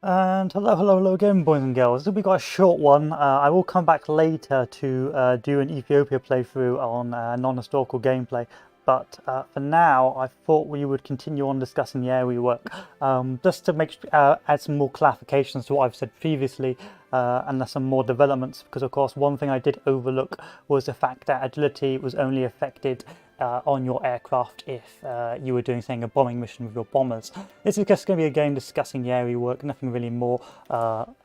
And hello again, boys and girls. This will be quite a short one. I will come back later to do an Ethiopia playthrough on non-historical gameplay, but for now, I thought we would continue on discussing the area work, just to add some more clarifications to what I've said previously, and some more developments. Because of course, one thing I did overlook was the fact that agility was only affected on your aircraft if you were doing, saying, a bombing mission with your bombers. This is just going to be a game discussing the area work, nothing really more.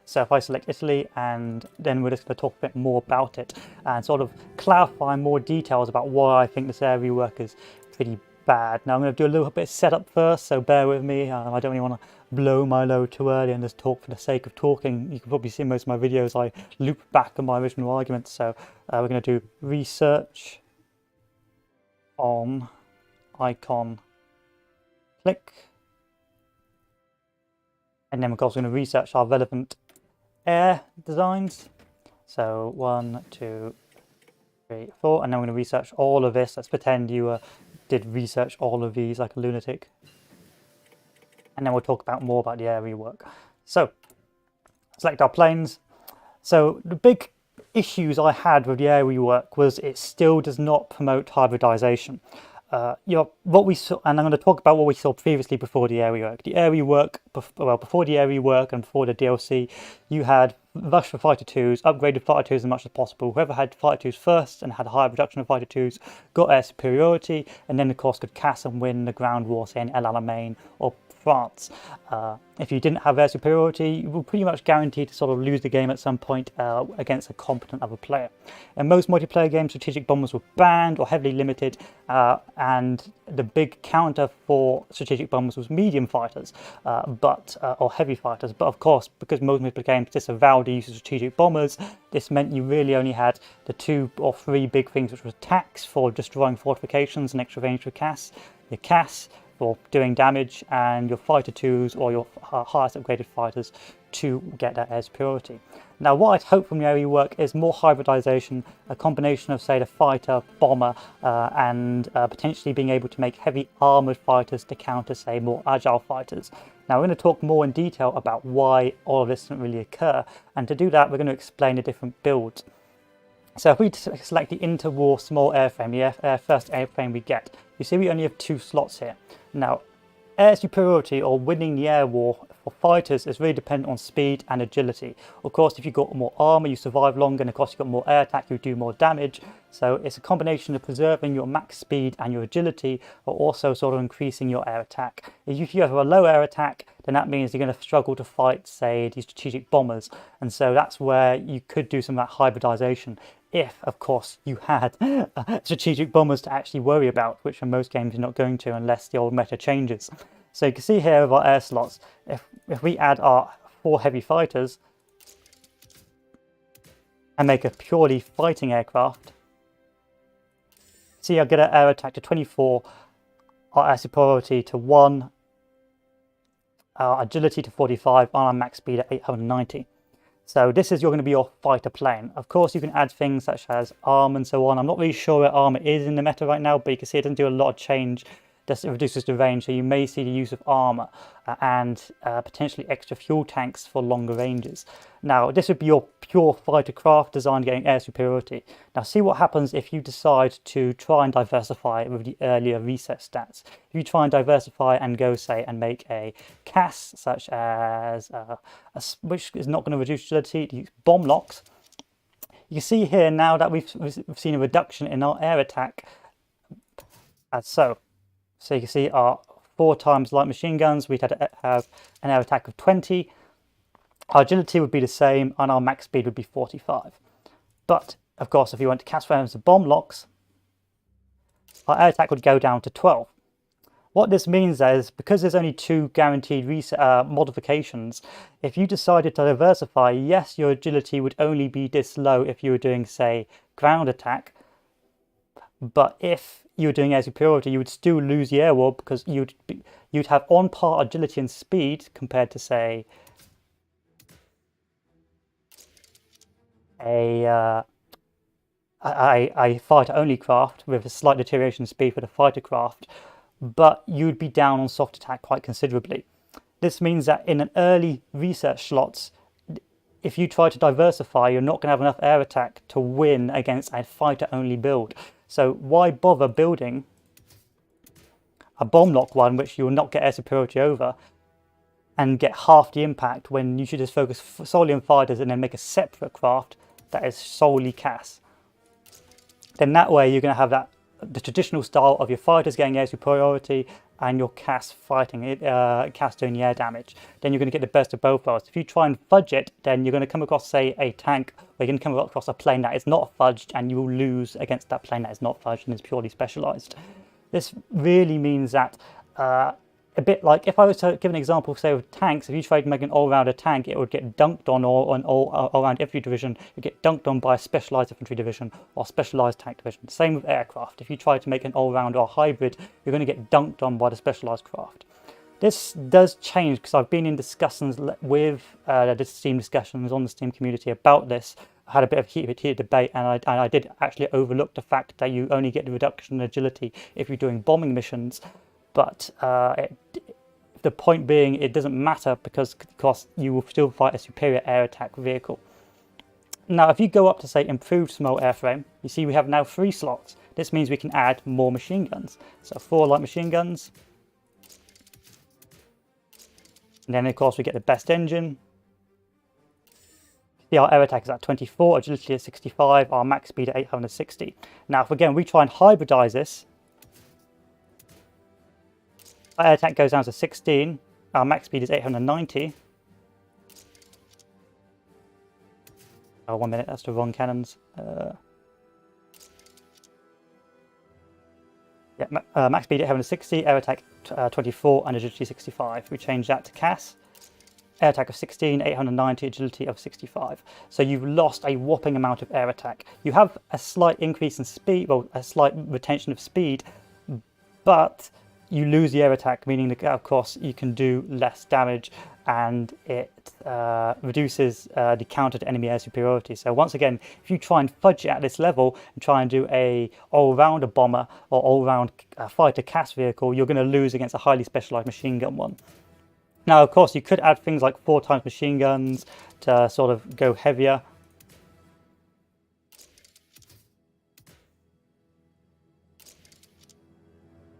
So if I select Italy, and then we're just going to talk a bit more about it and sort of clarify more details about why I think this area work is pretty bad. Now I'm going to do a little bit of setup first, so bear with me. I don't really want to blow my load too early and just talk for the sake of talking. You can probably see most of my videos I loop back on my original arguments. So we're going to do research on icon, click, and then we're also going to research our relevant air designs. So 1, 2, 3, 4, and then we're going to research all of this. Let's pretend you did research all of these like a lunatic, and then we'll talk about more about the area work. So select our planes. So the big issues I had with the area work was it still does not promote hybridization. What we saw, and I'm going to talk about what we saw previously before the area work. The area work, before the area work and before the DLC, you had rush for fighter twos, upgraded fighter twos as much as possible. Whoever had fighter twos first and had a higher production of fighter twos got air superiority, and then of course could CAS and win the ground war, say in El Alamein or France. If you didn't have air superiority, you were pretty much guaranteed to sort of lose the game at some point against a competent other player. In most multiplayer games, strategic bombers were banned or heavily limited, and the big counter for strategic bombers was medium fighters, or heavy fighters. But of course, because most multiplayer games disavowed the use of strategic bombers, this meant you really only had the 2 or 3 big things, which were attacks for destroying fortifications and extra range for CAS, your CAS for doing damage, and your fighter twos or your highest upgraded fighters to get that air superiority. Now what I'd hope from the area work is more hybridization, a combination of, say, the fighter, bomber, and potentially being able to make heavy armored fighters to counter, say, more agile fighters. Now we're going to talk more in detail about why all of this doesn't really occur, and to do that we're going to explain the different builds. So if we select the interwar small airframe, the first airframe we get, you see we only have 2 slots here. Now, air superiority, or winning the air war for fighters, is really dependent on speed and agility. Of course, if you've got more armor, you survive longer, and of course you've got more air attack, you do more damage. So it's a combination of preserving your max speed and your agility, but also sort of increasing your air attack. If you have a low air attack, then that means you're going to struggle to fight, say, these strategic bombers. And so that's where you could do some of that hybridization, if, of course, you had strategic bombers to actually worry about, which in most games you're not going to unless the old meta changes. So you can see here with our air slots, if we add our 4 heavy fighters and make a purely fighting aircraft, see, I'll get our air attack to 24, our air superiority to 1, our agility to 45, and our max speed at 890. So this is going to be your fighter plane. Of course, you can add things such as armor and so on. I'm not really sure where armor is in the meta right now, but you can see it doesn't do a lot of change. Just it reduces the range, so you may see the use of armor and potentially extra fuel tanks for longer ranges. Now, this would be your pure fighter craft designed getting air superiority. Now, see what happens if you decide to try and diversify with the earlier reset stats. If you try and diversify and go, say, and make a CAS, such as which is not going to reduce agility, use bomb locks. You can see here now that we've seen a reduction in our air attack, as so. So you can see our 4 times light machine guns, we'd have to have an air attack of 20. Our agility would be the same, and our max speed would be 45. But, of course, if you went to CAS frames and bomb locks, our air attack would go down to 12. What this means is, because there's only 2 guaranteed modifications, if you decided to diversify, yes, your agility would only be this low if you were doing, say, ground attack. But if you were doing air superiority, you would still lose the air war, because you'd have on par agility and speed compared to, say, a fighter only craft with a slight deterioration in speed for the fighter craft, but you'd be down on soft attack quite considerably. This means that in an early research slots, if you try to diversify, you're not going to have enough air attack to win against a fighter-only build. So why bother building a bomb lock one, which you will not get air superiority over, and get half the impact when you should just focus solely on fighters and then make a separate craft that is solely CAS? Then that way you're going to have the traditional style of your fighters getting air superiority and your CAS fighting it, CAS doing the air damage. Then you're going to get the best of both worlds. If you try and fudge it, then you're going to come across, say, a tank, or you're going to come across a plane that is not fudged, and you will lose against that plane that is not fudged and is purely specialized. This really means that a bit like, if I was to give an example, say, with tanks, if you tried to make an all-rounder tank, it would get dunked on, or an all-round infantry division, it would get dunked on by a specialized infantry division or specialized tank division. Same with aircraft. If you try to make an all-round or hybrid, you're going to get dunked on by the specialized craft. This does change because I've been in discussions with the Steam discussions on the Steam community about this. I had a bit of heated debate, and I did actually overlook the fact that you only get the reduction in agility if you're doing bombing missions. But the point being, it doesn't matter because you will still fight a superior air attack vehicle. Now, if you go up to, say, improved small airframe, you see we have now 3 slots. This means we can add more machine guns. So 4 light machine guns. And then, of course, we get the best engine. See, our air attack is at 24, agility is 65, our max speed at 860. Now, if again we try and hybridize this, our air attack goes down to 16, our max speed is 890. Oh, 1 minute, that's the wrong cannons. Max speed 860, air attack 24, and agility 65. We change that to CAS. Air attack of 16, 890, agility of 65. So you've lost a whopping amount of air attack. You have a slight increase in speed, well, a slight retention of speed, but you lose the air attack, meaning that, of course, you can do less damage, and it reduces the counter to enemy air superiority. So once again, if you try and fudge it at this level and try and do a all-rounder bomber or all-round fighter CAS vehicle, you're going to lose against a highly specialized machine gun one. Now, of course, you could add things like 4 times machine guns to sort of go heavier.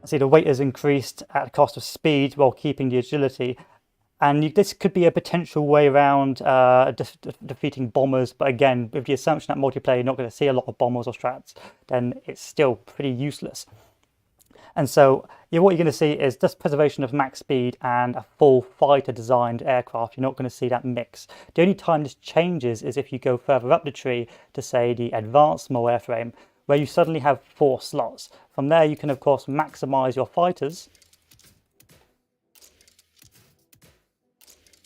See, the weight is increased at the cost of speed while keeping the agility. And this could be a potential way around defeating bombers. But again, with the assumption that multiplayer, you're not going to see a lot of bombers or strats, then it's still pretty useless. And so what you're going to see is just preservation of max speed and a full fighter designed aircraft. You're not going to see that mix. The only time this changes is if you go further up the tree to, say, the advanced small airframe, where you suddenly have 4 slots. From there, you can, of course, maximize your fighters.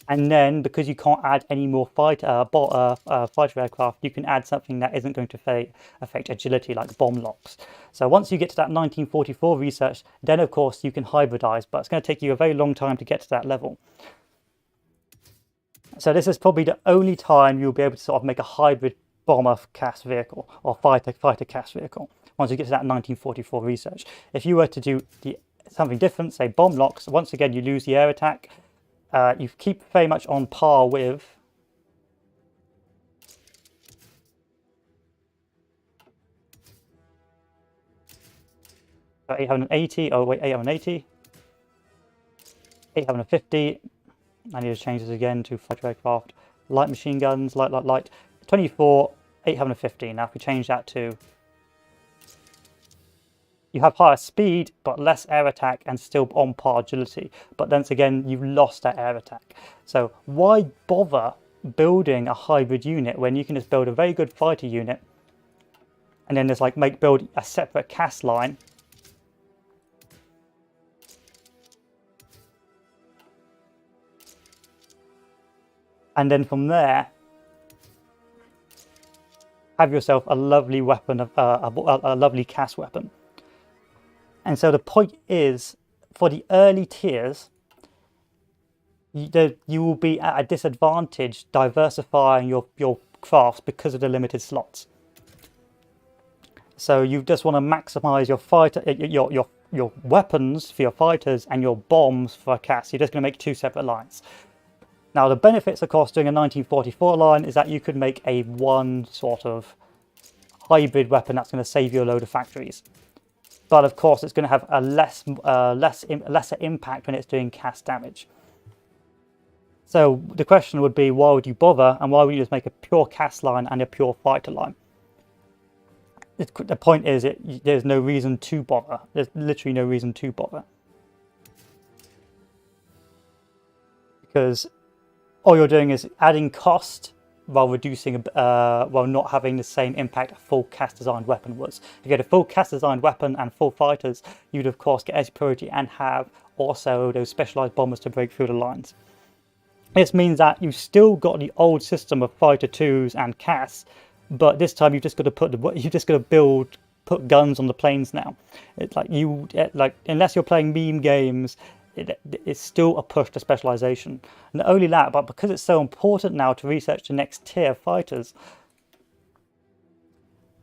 And then, because you can't add any more fighter aircraft, you can add something that isn't going to affect agility, like bomb locks. So once you get to that 1944 research, then, of course, you can hybridize, but it's going to take you a very long time to get to that level. So this is probably the only time you'll be able to sort of make a hybrid bomber CAS vehicle or fighter CAS vehicle once you get to that 1944 research. If you were to do something different, say bomb locks, once again you lose the air attack. You keep very much on par with so 880, oh wait, 880, 850. I need to change this again to fighter aircraft, light machine guns, light. 24, 850. Now if we change that to, you have higher speed but less air attack and still on par agility, but then again you've lost that air attack. So why bother building a hybrid unit when you can just build a very good fighter unit and then just like build a separate CAS line and then from there have yourself a lovely weapon, a lovely CAS weapon. And so the point is, for the early tiers, you will be at a disadvantage diversifying your crafts because of the limited slots. So you just want to maximize your fighter, your weapons for your fighters and your bombs for CAS. You're just going to make 2 separate lines. Now the benefits, of course, doing a 1944 line is that you could make a one sort of hybrid weapon that's going to save you a load of factories. But of course, it's going to have a lesser impact when it's doing CAS damage. So the question would be, why would you bother, and why would you just make a pure CAS line and a pure fighter line? The point is, there's no reason to bother. There's literally no reason to bother. Because all you're doing is adding cost while reducing, while not having the same impact a full CAS designed weapon was. If you get a full CAS designed weapon and full fighters, you'd of course get edge priority and have also those specialized bombers to break through the lines. This means that you've still got the old system of fighter 2s and CAS, but this time you've just got to put guns on the planes now. It's like unless you're playing meme games, it's still a push to specialization. Not only that, but because it's so important now to research the next tier of fighters,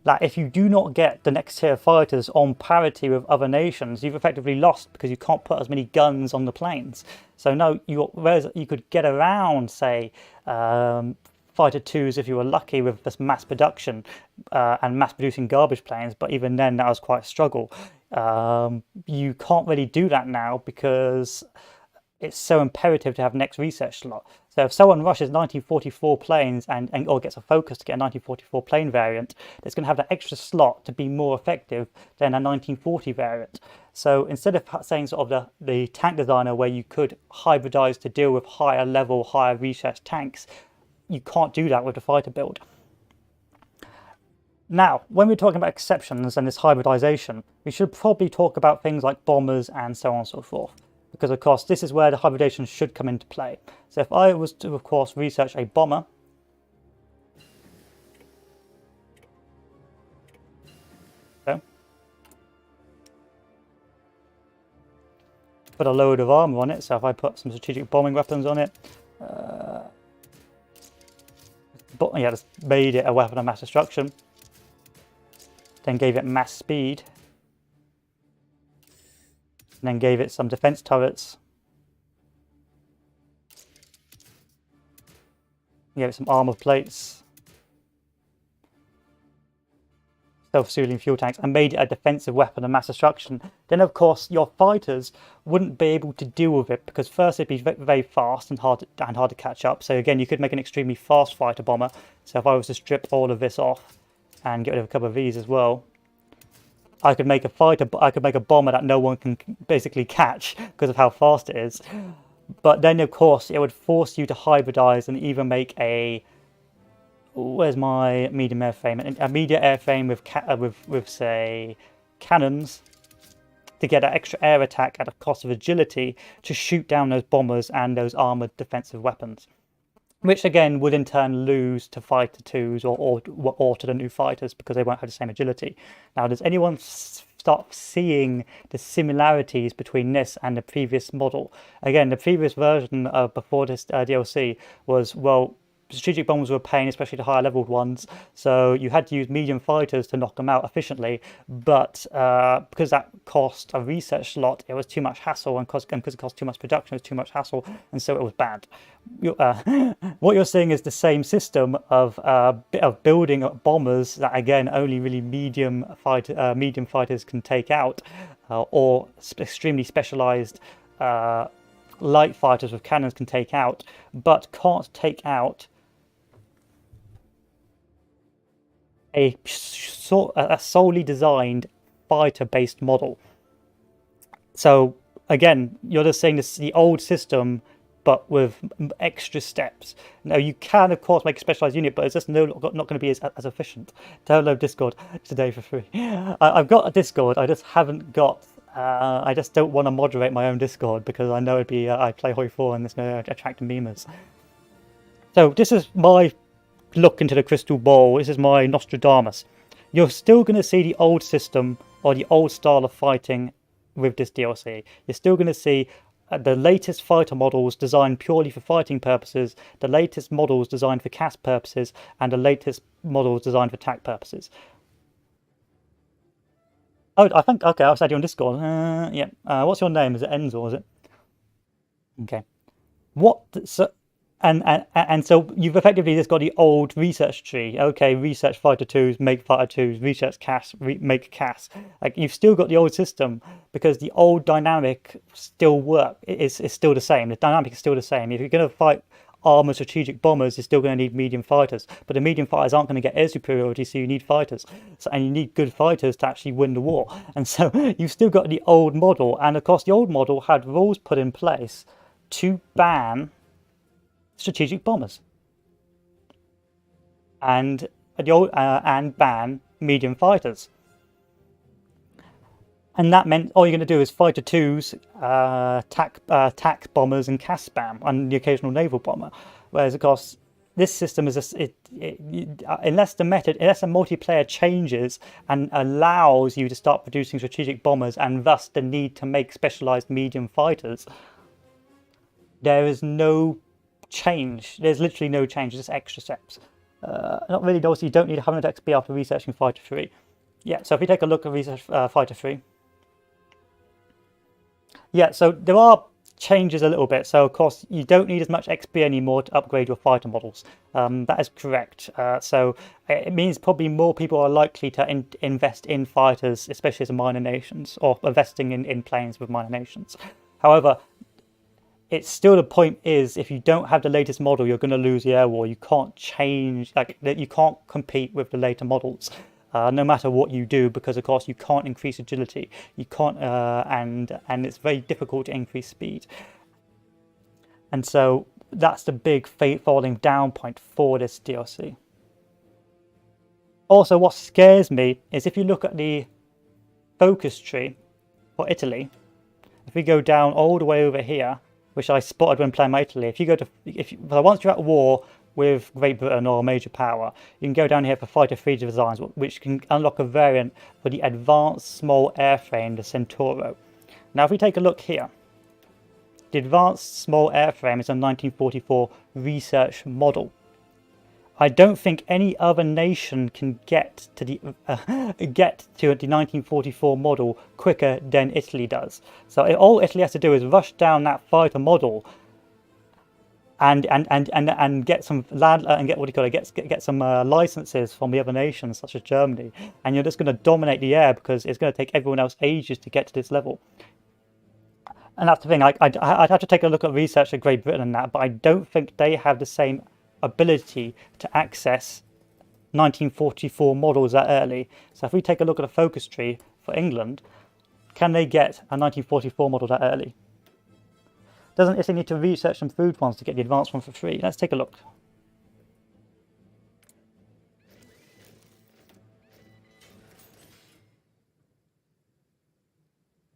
that if you do not get the next tier of fighters on parity with other nations, you've effectively lost, because you can't put as many guns on the planes. So no, whereas you could get around, say, fighter 2s if you were lucky with this mass production and mass producing garbage planes, but even then that was quite a struggle. You can't really do that now because it's so imperative to have next research slot. So if someone rushes 1944 planes or gets a focus to get a 1944 plane variant, it's going to have that extra slot to be more effective than a 1940 variant. So instead of saying sort of the tank designer where you could hybridize to deal with higher level, higher research tanks, you can't do that with the fighter build. Now, when we're talking about exceptions and this hybridization, we should probably talk about things like bombers and so on and so forth. Because, of course, this is where the hybridization should come into play. So if I was to, of course, research a bomber, so, put a load of armor on it. So if I put some strategic bombing weapons on it, just made it a weapon of mass destruction, then gave it mass speed, and then gave it some defense turrets, gave it some armor plates, self-sealing fuel tanks, and made it a defensive weapon of mass destruction, then of course your fighters wouldn't be able to deal with it, because first it'd be very fast and hard to catch up. So again, you could make an extremely fast fighter bomber. So if I was to strip all of this off and get rid of a couple of these as well, I could make a bomber that no one can basically catch because of how fast it is. But then of course it would force you to hybridize and even make a, where's my medium airframe? A medium airframe with say cannons to get an extra air attack at a cost of agility to shoot down those bombers and those armored defensive weapons, which again would in turn lose to fighter 2s or to the new fighters because they won't have the same agility. Now, does anyone start seeing the similarities between this and the previous model? Again, the previous version of before this DLC was, well, strategic bombers were a pain, especially the higher leveled ones, so you had to use medium fighters to knock them out efficiently, but because that cost a research slot, it was too much hassle, and because it cost too much production, it was too much hassle, and so it was bad. What you're seeing is the same system of building bombers that again only really medium fighters can take out, or extremely specialized light fighters with cannons can take out, but can't take out a solely designed fighter-based model. So again, you're just saying this is the old system, but with extra steps. Now you can, of course, make a specialized unit, but it's just not going to be as efficient. Download Discord today for free. I've got a Discord. I just haven't got. I just don't want to moderate my own Discord because I know it'd be. I play Hoi 4 and there's no attracting memers. So this is my look into the crystal ball. This is my Nostradamus. You're still going to see the old system or the old style of fighting with this DLC. You're still going to see the latest fighter models designed purely for fighting purposes, the latest models designed for CAS purposes, and the latest models designed for attack purposes. Oh, I think, okay, I'll add you on Discord. Yeah. What's your name? Is it Enzo, is it? Okay. What, so, and so you've effectively just got the old research tree. Okay, research fighter twos, make fighter twos, research CAS, make CAS. Like you've still got the old system because the old dynamic still work. It's still the same. The dynamic is still the same. If you're going to fight armored strategic bombers, you're still going to need medium fighters. But the medium fighters aren't going to get air superiority, so you need fighters. So, and you need good fighters to actually win the war. And so you've still got the old model. And of course, the old model had rules put in place to ban strategic bombers and and ban medium fighters. And that meant all you're going to do is fighter twos, TAC bombers, and CAS spam, and the occasional naval bomber. Whereas, of course, this system is unless the multiplayer changes and allows you to start producing strategic bombers, and thus the need to make specialized medium fighters, there is no change. There's literally no change. Just extra steps. Not really. Also, you don't need 100 XP after researching Fighter 3. Yeah. So if we take a look at research Fighter 3. Yeah. So there are changes a little bit. So of course you don't need as much XP anymore to upgrade your fighter models. That is correct. So it means probably more people are likely to invest in fighters, especially as minor nations, or investing in planes with minor nations. However, it's still, the point is, if you don't have the latest model, you're going to lose the air war. You can't change, like you can't compete with the later models, no matter what you do, because of course you can't increase agility. You can't, and it's very difficult to increase speed. And so that's the big falling down point for this DLC. Also, what scares me is if you look at the focus tree for Italy, if we go down all the way over here, which I spotted when playing my Italy. If you go to, once you're at war with Great Britain or a major power, you can go down here for Fighter 3 designs, which can unlock a variant for the advanced small airframe, the Centauro. Now, if we take a look here, the advanced small airframe is a 1944 research model. I don't think any other nation can get to the 1944 model quicker than Italy does. So all Italy has to do is rush down that fighter model and get some land and get what do you call it? Get some licenses from the other nations, such as Germany, and you're just going to dominate the air because it's going to take everyone else ages to get to this level. And that's the thing. I'd have to take a look at research at Great Britain and that, but I don't think they have the same ability to access 1944 models that early. So if we take a look at a focus tree for England, can they get a 1944 model that early? Doesn't Italy need to research some food ones to get the advanced one for free? Let's take a look.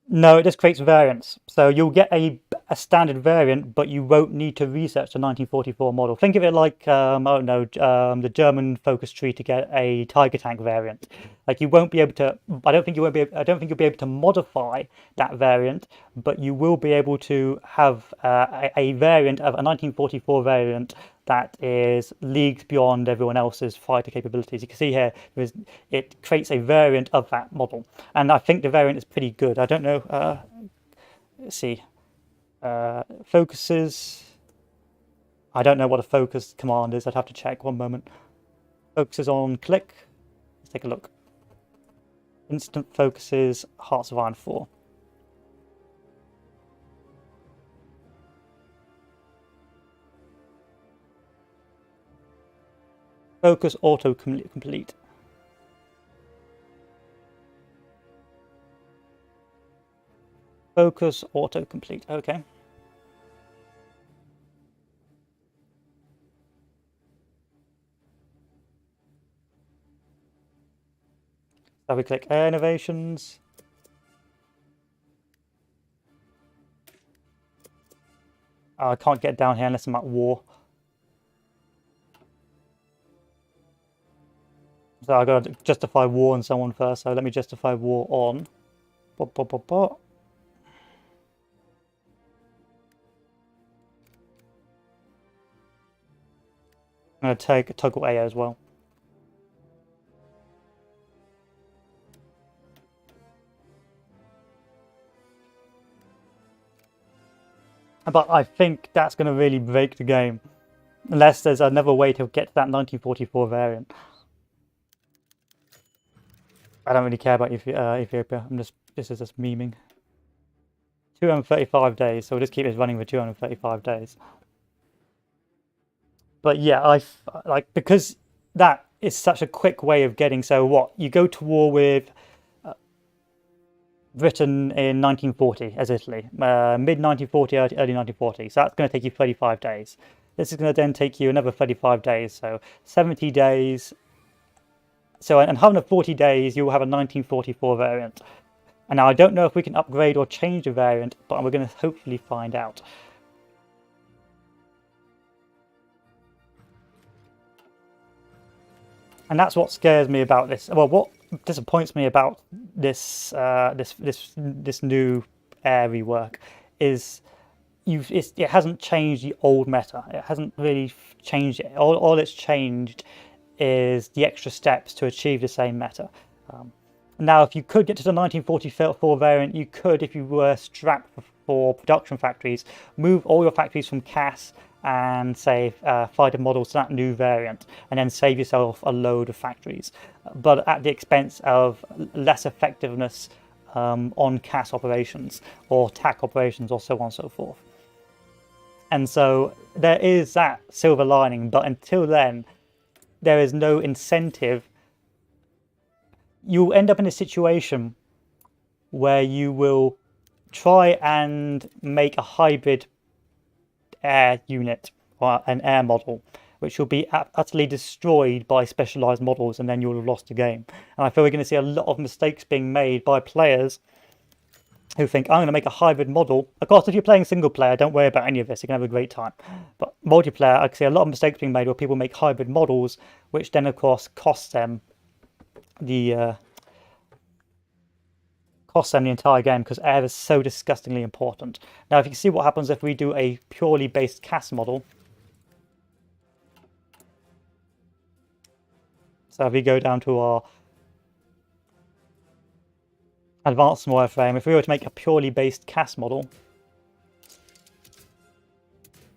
No, it just creates variants. So you'll get a standard variant, but you won't need to research the 1944 model. Think of it like, I don't know, the German focus tree to get a Tiger tank variant. Like you won't be able to, I don't think you'll be able to modify that variant, but you will be able to have a variant of a 1944 variant that is leagues beyond everyone else's fighter capabilities. You can see here, it creates a variant of that model. And I think the variant is pretty good. I don't know, let's see. Focuses. I don't know what a focus command is. I'd have to check. One moment. Focuses on click. Let's take a look. Instant focuses Hearts of Iron 4. Focus auto complete. Focus auto complete. Okay. So we click Air Innovations. I can't get down here unless I'm at war. So I've got to justify war on someone first. So let me justify war on. I'm going to take a toggle A as well. But I think that's going to really break the game. Unless there's another way to get to that 1944 variant. I don't really care about Ethiopia. This is just memeing. 235 days, so we'll just keep this running for 235 days. But yeah, because that is such a quick way of getting. So what, you go to war with Britain in 1940 as Italy, mid 1940, early 1940. So that's going to take you 35 days. This is going to then take you another 35 days, so 70 days. So in 140 days, you'll have a 1944 variant. And now I don't know if we can upgrade or change the variant, but we're going to hopefully find out. And that's what scares me about this. Well, what disappoints me about this this new air rework is it hasn't changed the old meta. It hasn't really changed it. All it's changed is the extra steps to achieve the same meta. Now, if you could get to the 1944 variant, you could, if you were strapped for production factories, move all your factories from CAS and say fighter models to that new variant, and then save yourself a load of factories, but at the expense of less effectiveness on CAS operations or TAC operations or so on and so forth. And so there is that silver lining, but until then, there is no incentive. You'll end up in a situation where you will try and make a hybrid air unit or an air model, which will be utterly destroyed by specialized models, and then you'll have lost the game. And I feel we're going to see a lot of mistakes being made by players who think, I'm going to make a hybrid model. Of course, if you're playing single player, don't worry about any of this. You can have a great time. But multiplayer, I can see a lot of mistakes being made where people make hybrid models, which then, of course, costs them the entire game, because air is so disgustingly important. Now, if you can see what happens if we do a purely based CAS model. So if we go down to our advanced wireframe, if we were to make a purely based CAS model,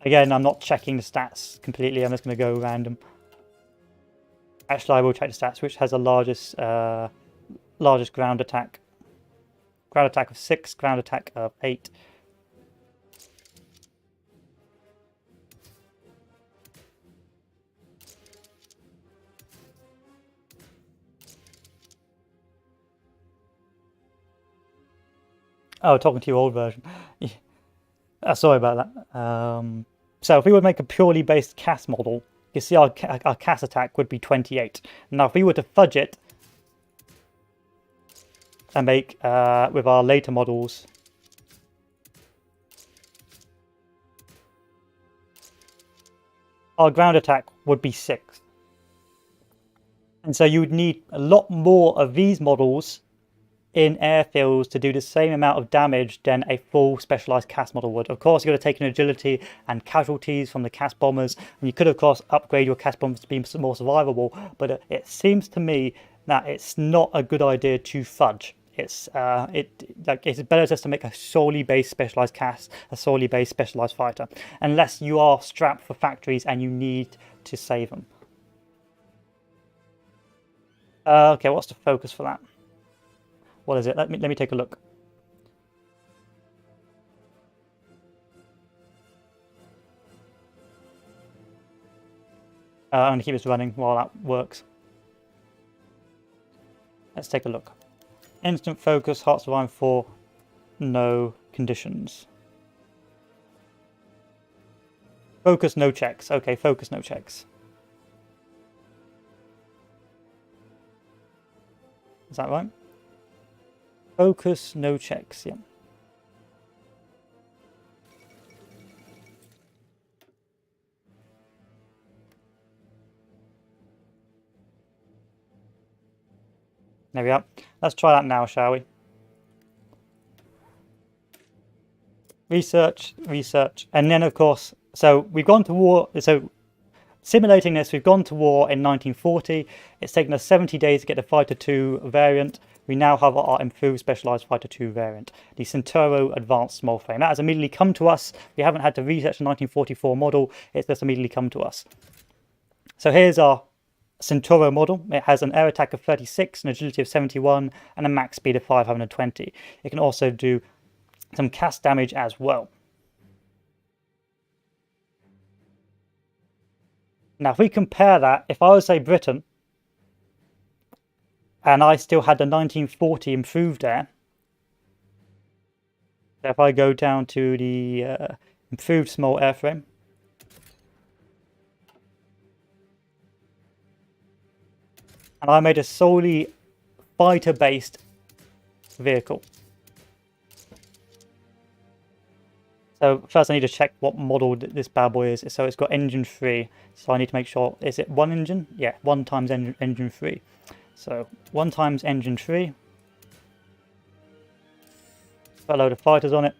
again, I'm not checking the stats completely, I'm just going to go random. Actually, I will check the stats, which has the largest ground attack. Ground attack of 6, ground attack of 8. Oh, talking to your old version. Sorry about that. So if we would make a purely based CAS model, you see our CAS attack would be 28. Now, if we were to fudge it and make with our later models, our ground attack would be 6. And so you would need a lot more of these models in airfields to do the same amount of damage than a full specialized CAS model would. Of course, you've got to take in agility and casualties from the CAS bombers, and you could, of course, upgrade your CAS bombers to be more survivable, but it seems to me that it's not a good idea to fudge. It's better just to make a solely based specialized CAS, a solely based specialized fighter, unless you are strapped for factories and you need to save them. Okay, what's the focus for that? What is it? Let me take a look. I'm going to keep this running while that works. Let's take a look. Instant focus, Hearts of Iron 4, no conditions. Focus, no checks. Okay, focus, no checks. Is that right? Focus, no checks, yeah. There we are. Let's try that now, shall we? Research, research, and then of course, so we've gone to war, so simulating this, we've gone to war in 1940. It's taken us 70 days to get the Fighter 2 variant. we now have our improved Specialized Fighter 2 variant, the Centauro Advanced Small Frame. That has immediately come to us. We haven't had to research the 1944 model, it's just immediately come to us. So here's our Centauro model. It has an air attack of 36, an agility of 71, and a max speed of 520. It can also do some cast damage as well. Now, if we compare that, if I was, say, Britain, and I still had the 1940 improved air, so if I go down to the improved small airframe, and I made a solely fighter-based vehicle. So first I need to check what model this bad boy is. So it's got engine 3. So I need to make sure, is it one engine? Yeah, 1 times engine 3. So 1 times engine 3. Put a load of fighters on it.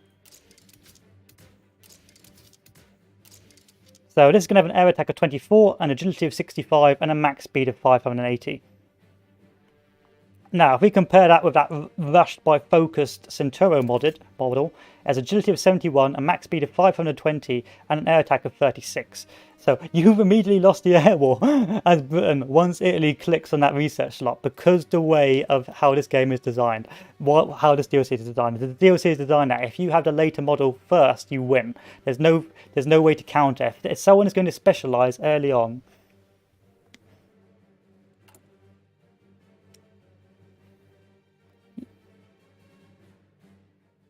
So this is going to have an air attack of 24, an agility of 65, and a max speed of 580. Now, if we compare that with that rushed by focused Centauro model, as agility of 71, a max speed of 520, and an air attack of 36. So you've immediately lost the air war as Britain once Italy clicks on that research slot, because the way of how this game is designed, how this DLC is designed. The DLC is designed that if you have the later model first, you win. There's no way to counter. If someone is going to specialize early on,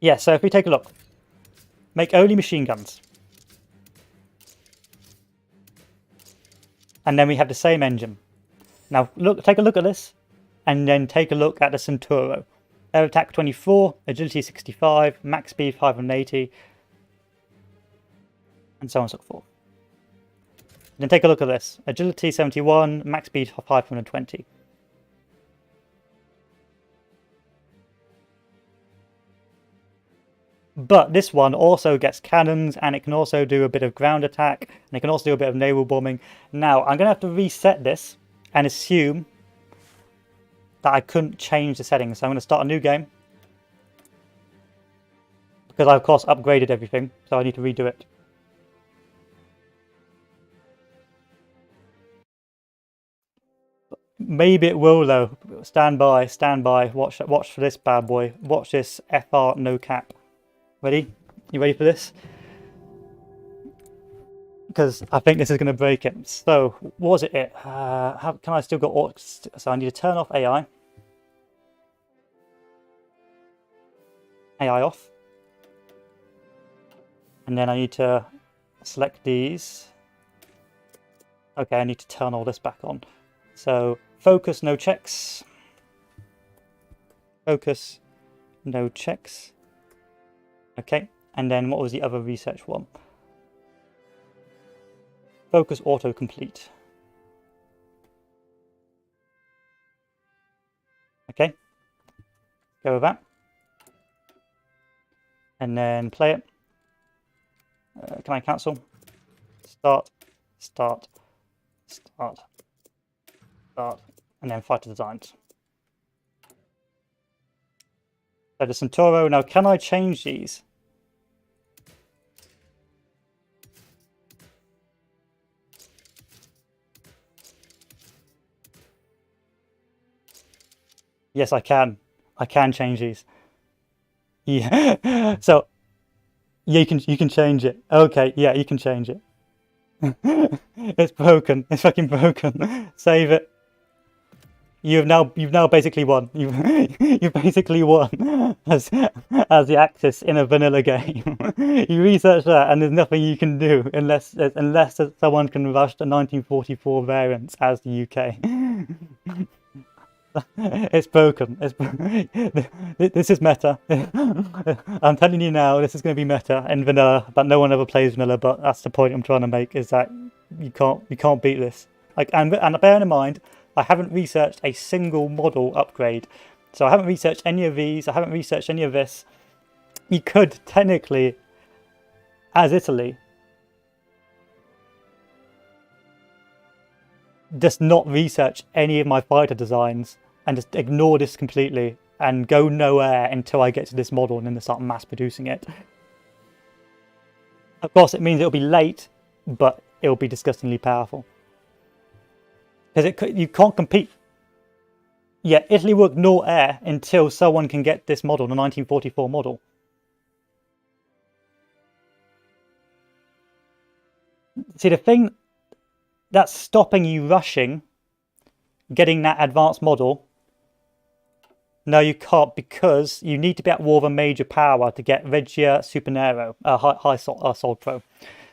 yeah, so if we take a look, make only machine guns. And then we have the same engine. Now take a look at this, and then take a look at the Centauro. Air attack 24, agility 65, max speed 580, and so on and so forth. Then take a look at this. Agility 71, max speed 520. But this one also gets cannons, and it can also do a bit of ground attack, and it can also do a bit of naval bombing. Now, I'm going to have to reset this and assume that I couldn't change the settings. So I'm going to start a new game, because I, of course, upgraded everything, so I need to redo it. Maybe it will, though. Stand by, watch for this bad boy. Watch this FR no cap. Ready? You ready for this? Because I think this is going to break it. So, was it? How can I still got orcs? So I need to turn off AI. AI off. And then I need to select these. Okay, I need to turn all this back on. So, focus, no checks. Focus, no checks. Okay, and then what was the other research one? Focus autocomplete. Okay, go with that. And then play it. Can I cancel? Start, and then fighter designs. So the Centauro, now can I change these? Yes, I can. I can change these. Yeah. So yeah, you can change it. Okay, yeah, you can change it. It's broken. It's fucking broken. Save it. You've now basically won. You've basically won as the Axis in a vanilla game. You research that, and there's nothing you can do unless someone can rush the 1944 variants as the UK. It's broken. This is meta. I'm telling you now, this is going to be meta in vanilla, but no one ever plays vanilla. But that's the point I'm trying to make: is that you can't beat this. Like, and bearing in mind, I haven't researched a single model upgrade, so I haven't researched any of these. I haven't researched any of this. You could technically, as Italy, just not research any of my fighter designs and just ignore this completely and go nowhere until I get to this model and then they start mass producing it. Of course, it means it'll be late, but it'll be disgustingly powerful. Because you can't compete. Yeah, Italy will ignore air until someone can get this model, the 1944 model. See, the thing that's stopping you rushing getting that advanced model, no, you can't, because you need to be at war with a major power to get Regia Supernero, High Assault Pro.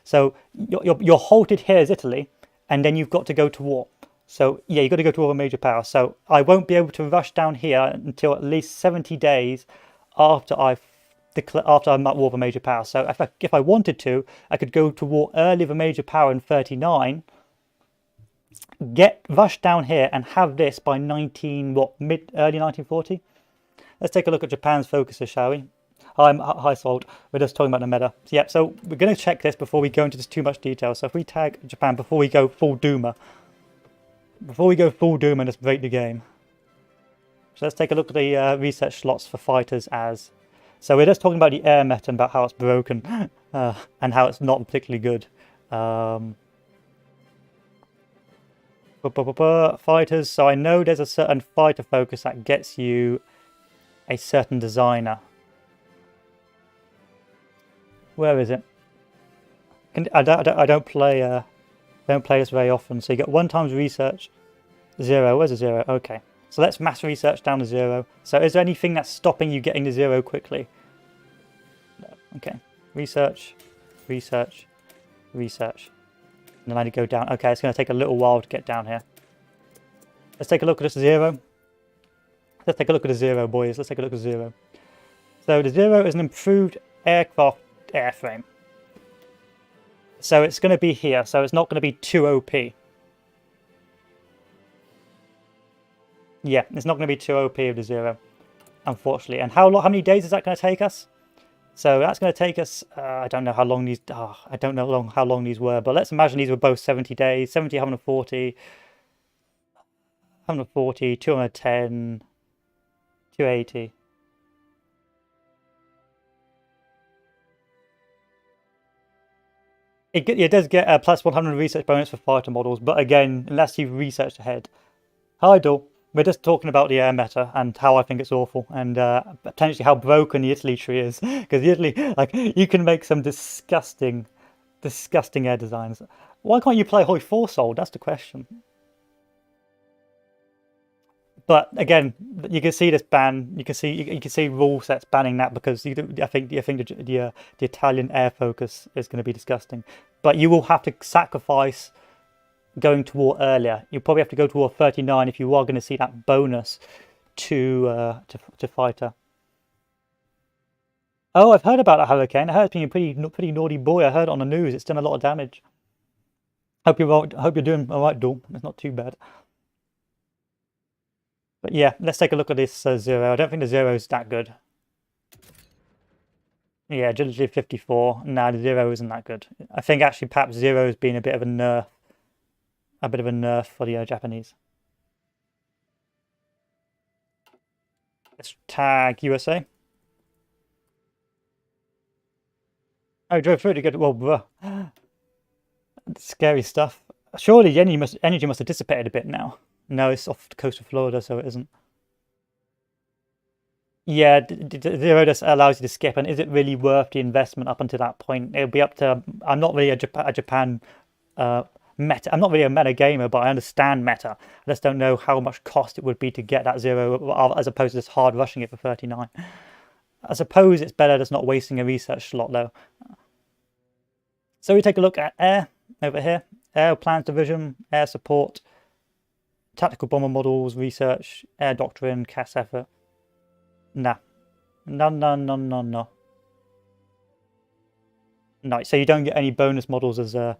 So you're halted here as Italy, and then you've got to go to war. So yeah, you've got to go to war with a major power. So I won't be able to rush down here until at least 70 days after I'm at war with a major power. So if I wanted to, I could go to war early with a major power in 39, rush down here and have this by early 1940. Let's take a look at Japan's focuses, shall we? Hi Salt, we're just talking about the meta. So we're going to check this before we go into too much detail. So if we tag Japan before we go full Doomer, and just break the game. So let's take a look at the research slots for fighters as. So we're just talking about the air meta and about how it's broken and how it's not particularly good. Fighters, so I know there's a certain fighter focus that gets you a certain designer. Where is it? I don't play this very often. So you get 1 times research, 0. Where's the 0? Okay, so let's mass research down to 0. So is there anything that's stopping you getting to 0 quickly? No. Okay, research, research, research. And then I need to go down. Okay, it's going to take a little while to get down here. Let's take a look at this 0. Let's take a look at the 0, boys. Let's take a look at 0. So the 0 is an improved aircraft airframe. So it's going to be here. So it's not going to be too OP. Yeah, it's not going to be too OP of the 0, unfortunately. And how many days is that going to take us? So that's going to take us, I don't know how long these, I don't know how long these were, but let's imagine these were both 70 days, 70, 140, 140, 210, 280. It does get a plus 100 research bonus for fighter models, but again, unless you've researched ahead. Hi, Dol. We're just talking about the air meta and how I think it's awful, and potentially how broken the Italy tree is. Because Italy, like, you can make some disgusting air designs. Why can't you play Hoi 4 Soul? That's the question. But again, you can see this ban. You can see rule sets banning that because I think the Italian air focus is going to be disgusting. But you will have to sacrifice going to war earlier. You probably have to go to war 39 if you are going to see that bonus to fighter. Oh, I've heard about that hurricane. I heard it's been a pretty naughty boy. I heard it on the news. It's done a lot of damage. Hope you're doing all right, Dawn. It's not too bad. But yeah, let's take a look at this 0. I don't think the 0 is that good. Yeah, agility 54. Nah, the 0 isn't that good. I think actually perhaps 0 has been a bit of a nerf. For the Japanese. Let's tag USA. Oh, drove through to get well, bruh. Scary stuff. Surely the energy must have dissipated a bit now. No, it's off the coast of Florida, so it isn't. Yeah, the 0 just allows you to skip, and is it really worth the investment up until that point? It'll be up to. I'm not really a Japan meta. I'm not really a meta gamer, but I understand meta. I just don't know how much cost it would be to get that 0 as opposed to just hard rushing it for 39. I suppose it's better just not wasting a research slot though. So we take a look at air over here. Air plans division, air support, tactical bomber models, research, air doctrine, CAS effort. Nah. No. No, so you don't get any bonus models as a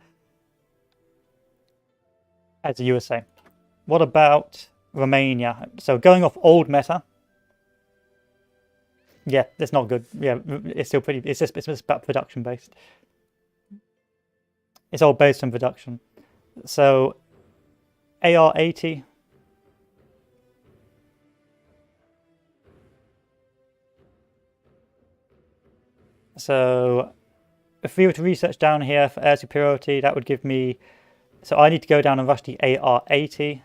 USA. What about Romania? So going off old meta. Yeah, it's not good. Yeah, it's still pretty. It's just about production based. It's all based on production. So AR-80. So if we were to research down here for air superiority, that would give me... So I need to go down and rush the AR-80.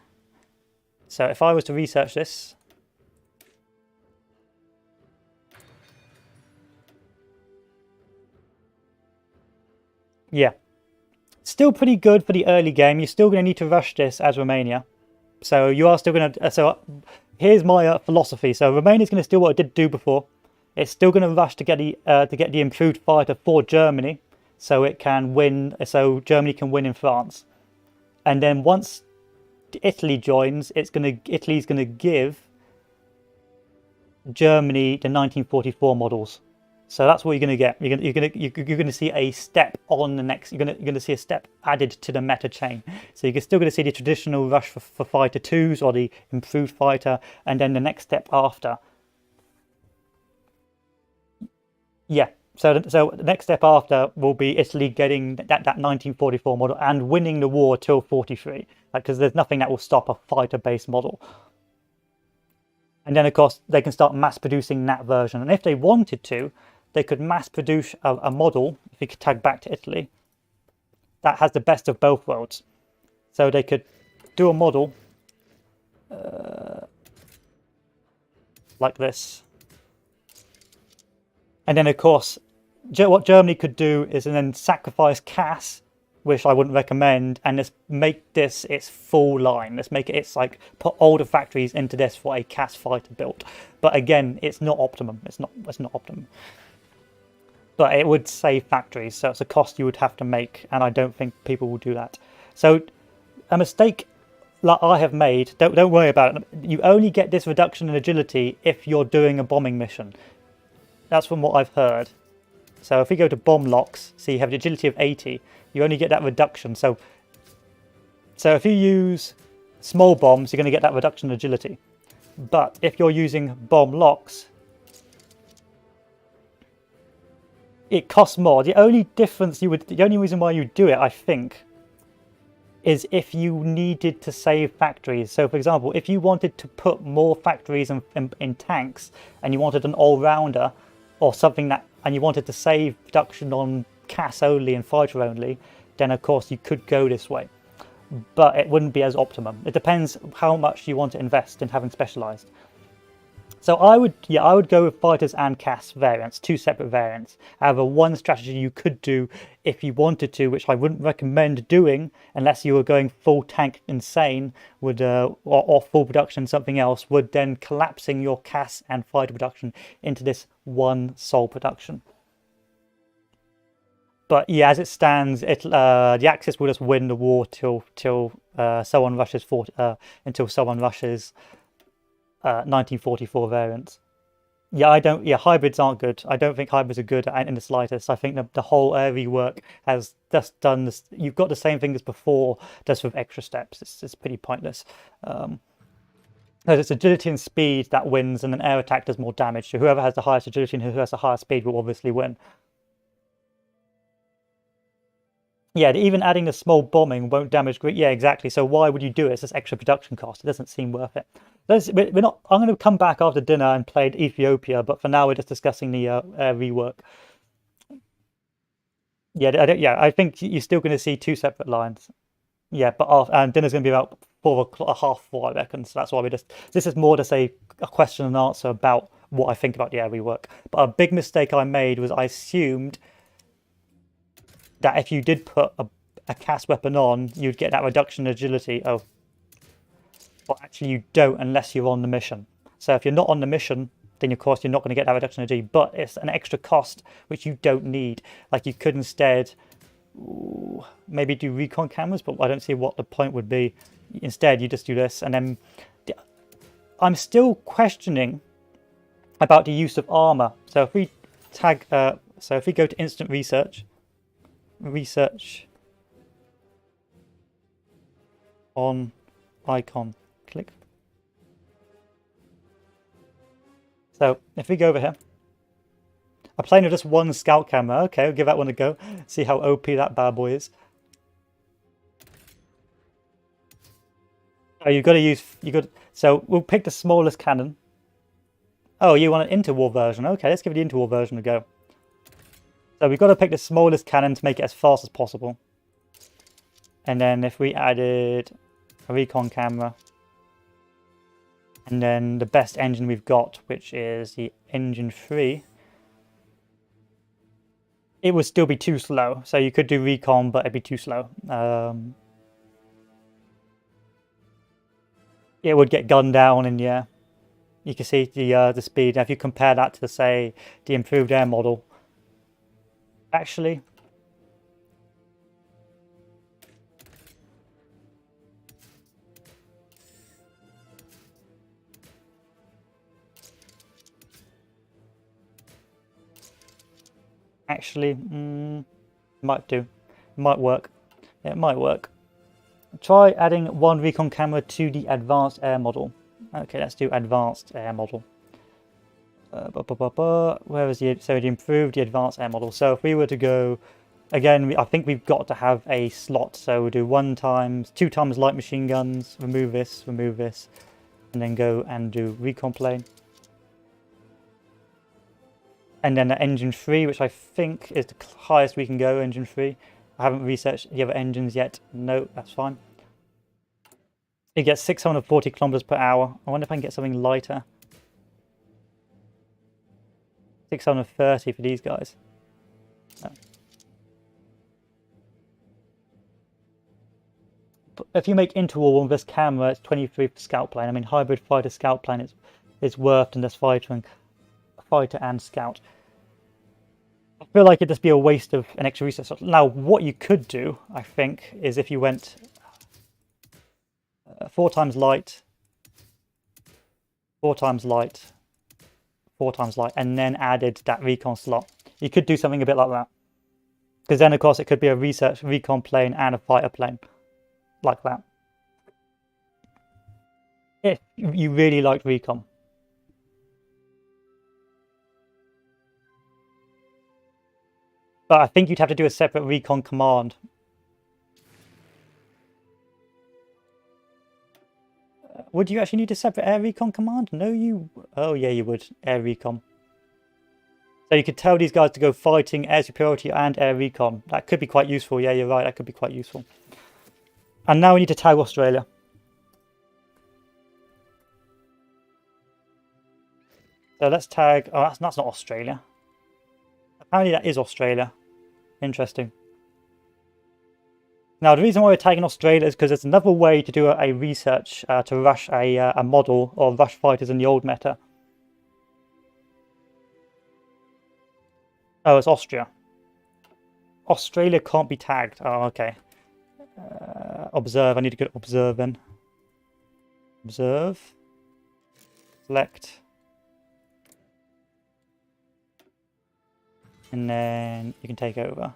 So if I was to research this... Yeah. Still pretty good for the early game. You're still going to need to rush this as Romania. So you are still going to... So here's my philosophy. So Romania's going to still what it did do before. It's still going to rush to get the improved fighter for Germany, so it can win. So Germany can win in France, and then once Italy joins, Italy's going to give Germany the 1944 models. So that's what you're going to get. You're going to see a step on the next. You're going to see a step added to the meta chain. So you're still going to see the traditional rush for fighter twos or the improved fighter, and then the next step after. Yeah, so the next step after will be Italy getting that 1944 model and winning the war till 43, because there's nothing that will stop a fighter-based model. And then, of course, they can start mass producing that version. And if they wanted to, they could mass produce a model, if you could tag back to Italy, that has the best of both worlds. So they could do a model like this. And then, of course, what Germany could do is then sacrifice CAS, which I wouldn't recommend, and just make this its full line. Let's make it, it's like put older factories into this for a CAS fighter build. But again, it's not optimum. It's not optimum. But it would save factories, so it's a cost you would have to make, and I don't think people will do that. So a mistake like I have made, don't worry about it. You only get this reduction in agility if you're doing a bombing mission. That's from what I've heard. So if we go to bomb locks, so you have the agility of 80, you only get that reduction. So if you use small bombs, you're going to get that reduction in agility. But if you're using bomb locks, it costs more. The only reason why you do it, I think, is if you needed to save factories. So for example, if you wanted to put more factories in tanks and you wanted an all-rounder, or something that, and you wanted to save production on CAS only and fighter only, then of course you could go this way. But it wouldn't be as optimum. It depends how much you want to invest in having specialized. So I would go with fighters and CAS variants, two separate variants. However, one strategy you could do if you wanted to, which I wouldn't recommend doing unless you were going full tank insane, would or full production something else, would then collapsing your CAS and fighter production into this one sole production. But yeah, as it stands, the Axis will just win the war till someone rushes until someone rushes 1944 variants. Yeah, hybrids aren't good. I don't think hybrids are good in the slightest. I think the whole air rework has just done this. You've got the same thing as before, just with extra steps. It's pretty pointless. Because it's agility and speed that wins, and then air attack does more damage. So whoever has the highest agility and who has the highest speed will obviously win. Yeah, even adding the small bombing won't damage. Yeah, exactly. So why would you do it? It's just extra production cost. It doesn't seem worth it. We're not. I'm going to come back after dinner and play Ethiopia, but for now we're just discussing the rework. Yeah, I think you're still going to see two separate lines. Yeah, but and dinner's going to be about 4:30, I reckon. So that's why this is more to say a question and answer about what I think about the air rework. But a big mistake I made was I assumed that if you did put a CAS weapon on, you'd get that reduction in agility. Oh, but actually you don't unless you're on the mission. So if you're not on the mission, then of course you're not going to get that reduction in agility, but it's an extra cost which you don't need. Like you could instead maybe do recon cameras, but I don't see what the point would be. Instead, you just do this, and then I'm still questioning about the use of armor. So if we tag, so if we go to instant research on icon, click. So if we go over here, I'm playing with just one scout camera. Okay, we'll give that one a go. See how OP that bad boy is. Oh, so we'll pick the smallest cannon. Oh, you want an interwar version? Okay, let's give the interwar version a go. So we've got to pick the smallest cannon to make it as fast as possible. And then if we added a recon camera, and then the best engine we've got, which is the engine 3, it would still be too slow. So you could do recon, but it'd be too slow. It would get gunned down, and yeah, you can see the speed. Now, if you compare that to, say, the improved air model, actually, might do, might work. It might work. Try adding one recon camera to the advanced air model. Okay, let's do advanced air model. Where is the improved the advanced air model? So if we were to go again, I think we've got to have a slot. So we'll do 2 times light machine guns. Remove this, and then go and do recon plane. And then the engine 3, which I think is the highest we can go. Engine 3. I haven't researched the other engines yet. No, that's fine. It gets 640 kilometers per hour. I wonder if I can get something lighter. 630 for these guys. No. But if you make interval with this camera, it's 23 for scout plane. I mean, hybrid fighter scout plane is worth than this fighter and scout. I feel like it'd just be a waste of an extra research. Now, what you could do, I think, is if you went 4 times light, 4 times light, 4 times light, and then added that recon slot. You could do something a bit like that. Because then, of course, it could be a research recon plane and a fighter plane. Like that. If you really liked recon. But I think you'd have to do a separate recon command. Would you actually need a separate air recon command? No, you... Oh, yeah, you would. Air recon. So you could tell these guys to go fighting air superiority and air recon. That could be quite useful. Yeah, you're right. That could be quite useful. And now we need to tag Australia. So let's tag... Oh, that's not Australia. Apparently that is Australia. Interesting. Now, the reason why we're tagging Australia is because there's another way to do a research to rush a model or rush fighters in the old meta. Oh, it's Austria. Australia can't be tagged. Oh, okay. Observe. I need to go to observe then. Observe. Select. And then you can take over.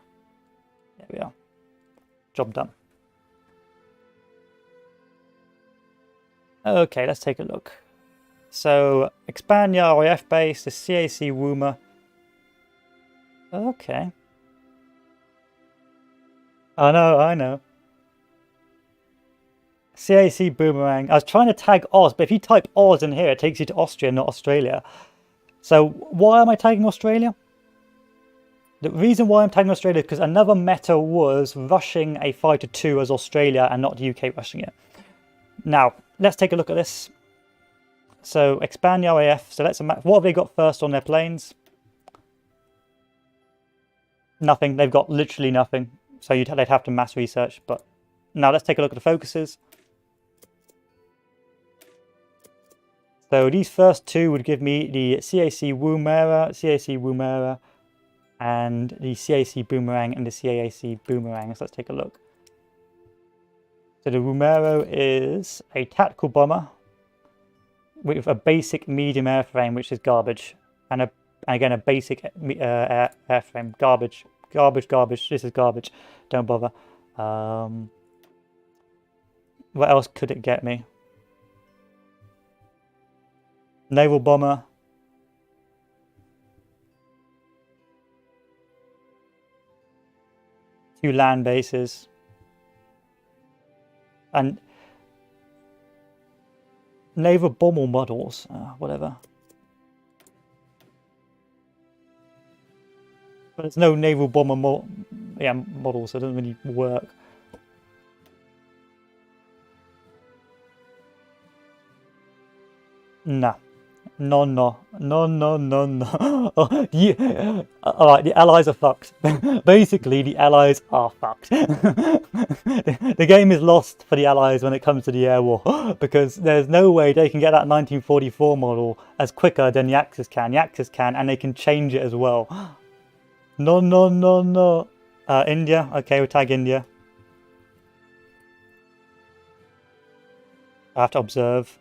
There we are. Job done. Okay, let's take a look. So, expand the RAF base, the CAC Woomer. Okay. I know. CAC Boomerang. I was trying to tag Oz, but if you type Oz in here, it takes you to Austria, not Australia. So, why am I tagging Australia? The reason why I'm tagging Australia is because another meta was rushing a fighter 2 as Australia and not the UK rushing it. Now, let's take a look at this. So, expand the RAF. So, what have they got first on their planes? Nothing. They've got literally nothing. So, they'd have to mass research. But now, let's take a look at the focuses. So, these first two would give me the CAC Woomera, and the CAC Boomerang and the CAC Boomerang. So let's take a look. So the Woomera is a tactical bomber with a basic medium airframe, which is garbage, and again a basic airframe, garbage. This is garbage. Don't bother. What else could it get me? Naval bomber. Two land bases, and naval bomber models, whatever. But there's no naval bomber model, so it doesn't really work. Nah. No, no, no, no, no, no. Oh, alright, the Allies are fucked. Basically, the Allies are fucked. The game is lost for the Allies when it comes to the air war, because there's no way they can get that 1944 model as quicker than the Axis can. The Axis can, and they can change it as well. No, no, no, no. India. Okay, we'll tag India. I have to observe.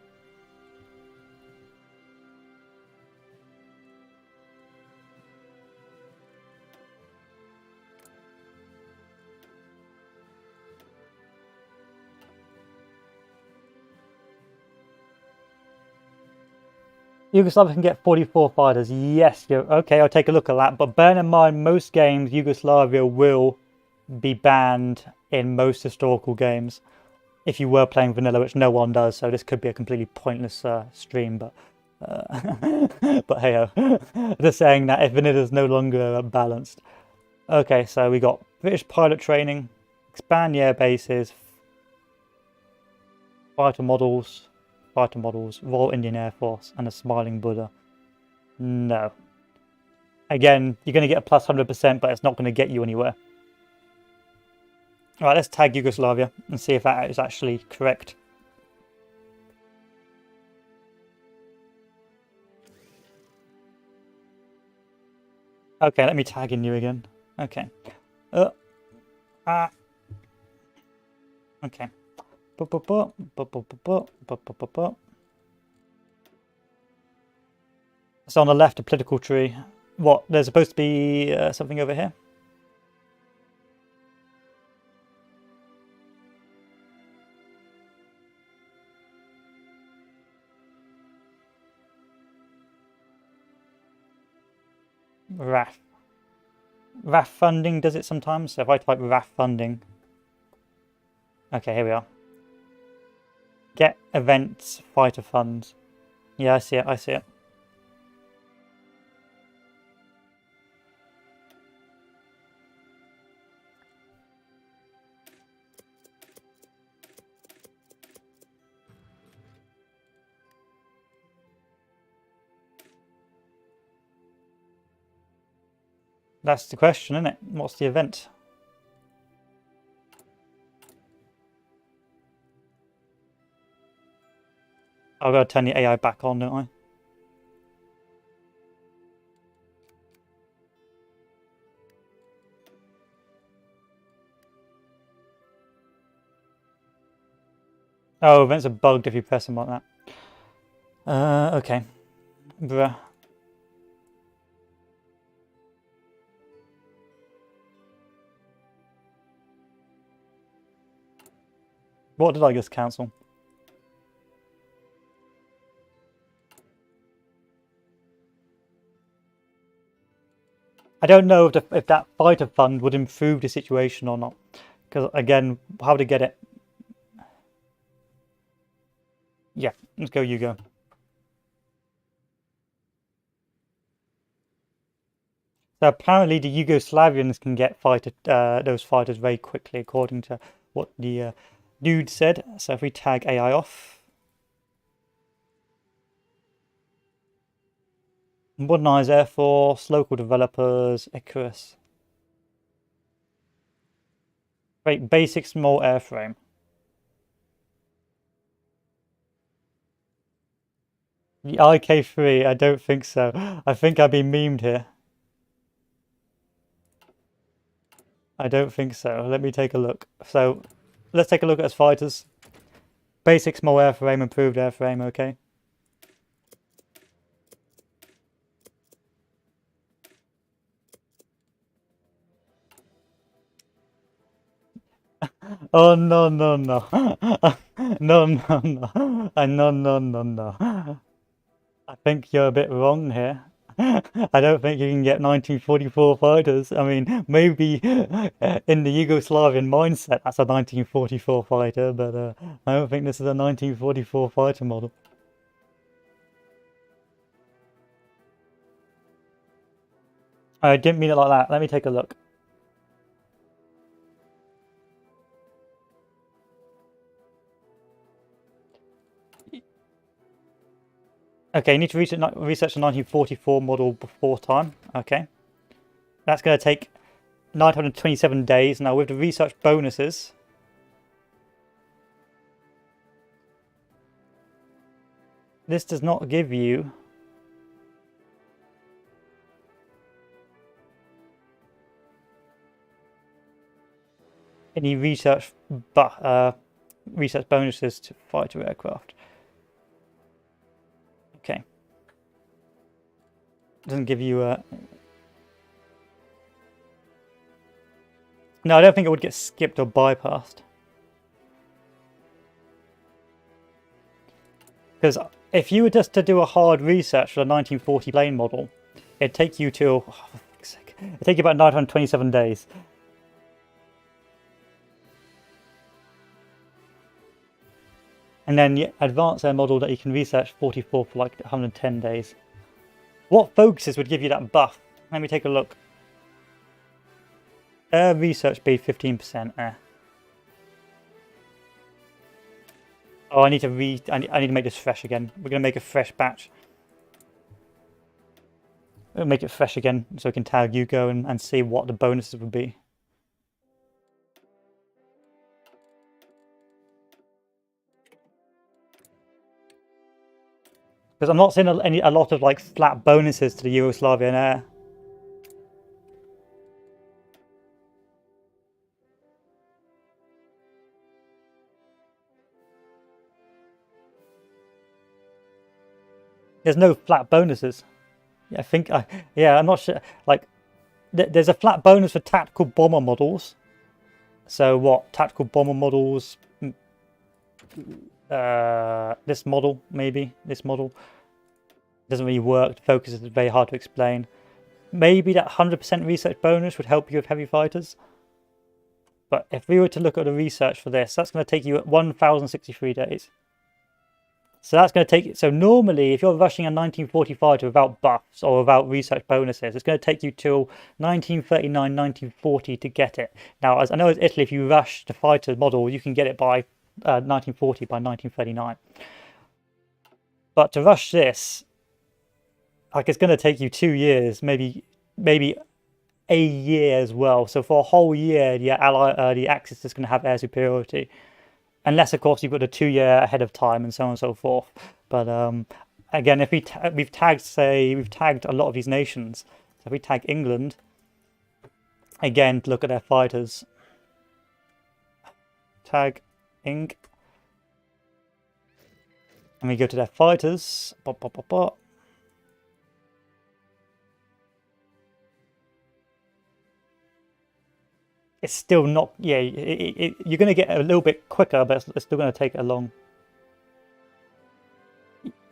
Yugoslavia can get 44 fighters. Yes, okay, I'll take a look at that. But bear in mind, most games, Yugoslavia will be banned in most historical games. If you were playing vanilla, which no one does, so this could be a completely pointless stream. But but hey, just saying that if vanilla is no longer balanced. Okay, so we got British pilot training, expand the air bases, fighter models, Royal Indian Air Force, and a Smiling Buddha. No. Again, you're going to get a plus 100%, but it's not going to get you anywhere. Alright, let's tag Yugoslavia and see if that is actually correct. Okay, let me tag in you again. Okay. Okay. So on the left, a political tree. What? There's supposed to be something over here? RAF. RAF funding does it sometimes. So if I type RAF funding. Okay, here we are. Get events, fighter funds. Yeah, I see it, I see it. That's the question, isn't it? What's the event? I've got to turn the AI back on, don't I? Oh, events are bugged if you press them like that. Okay. Bruh. What did I just cancel? I don't know if that fighter fund would improve the situation or not. Because, again, how to get it? Yeah, let's go, you go. So apparently the Yugoslavians can get those fighters very quickly, according to what the dude said. So if we tag AI off. Modernized Air Force, local developers, Icarus. Wait, basic small airframe. The IK3, I don't think so. I think I've been memed here. I don't think so. Let me take a look. So, let's take a look at his fighters. Basic small airframe, improved airframe, okay. Oh, no, no, no. No, no, no. No. I think you're a bit wrong here. I don't think you can get 1944 fighters. I mean, maybe in the Yugoslavian mindset, that's a 1944 fighter, but I don't think this is a 1944 fighter model. I didn't mean it like that. Let me take a look. Okay, you need to research the 1944 model before time. Okay. That's going to take 927 days. Now, with the research bonuses, this does not give you any research bonuses to fighter aircraft. Okay. Doesn't give you a... No, I don't think it would get skipped or bypassed. Because if you were just to do a hard research for the 1940 plane model, it'd take you to... Oh, for fuck's sake. It'd take you about 927 days. And then the advanced air model that you can research 44 for like 110 days. What focuses would give you that buff? Let me take a look. Air research speed 15%. Oh, I need to make this fresh again. We're gonna make a fresh batch. We'll make it fresh again so we can tag Hugo and see what the bonuses would be. Because I'm not seeing a lot of like flat bonuses to the Yugoslavian air. There's no flat bonuses. Yeah, I'm not sure. Like, there's a flat bonus for tactical bomber models. So what? Tactical bomber models. This model, maybe. This model doesn't really work. The focus is very hard to explain. Maybe that 100% research bonus would help you with heavy fighters. But if we were to look at the research for this, that's going to take you at 1,063 days. So that's going to take... So normally, if you're rushing a 1940 fighter without buffs or without research bonuses, it's going to take you till 1939, 1940 to get it. Now, as I know as Italy, if you rush the fighter model, you can get it by 1940, by 1939. But to rush this, like, it's going to take you 2 years, maybe a year as well. So for a whole year, the Axis is going to have air superiority. Unless, of course, you've got a 2 year ahead of time and so on and so forth. But again, if we've tagged a lot of these nations. So if we tag England, again, to look at their fighters. Tag Ing. And we go to their fighters. It's still not... Yeah, you're going to get a little bit quicker, but it's still going to take a long...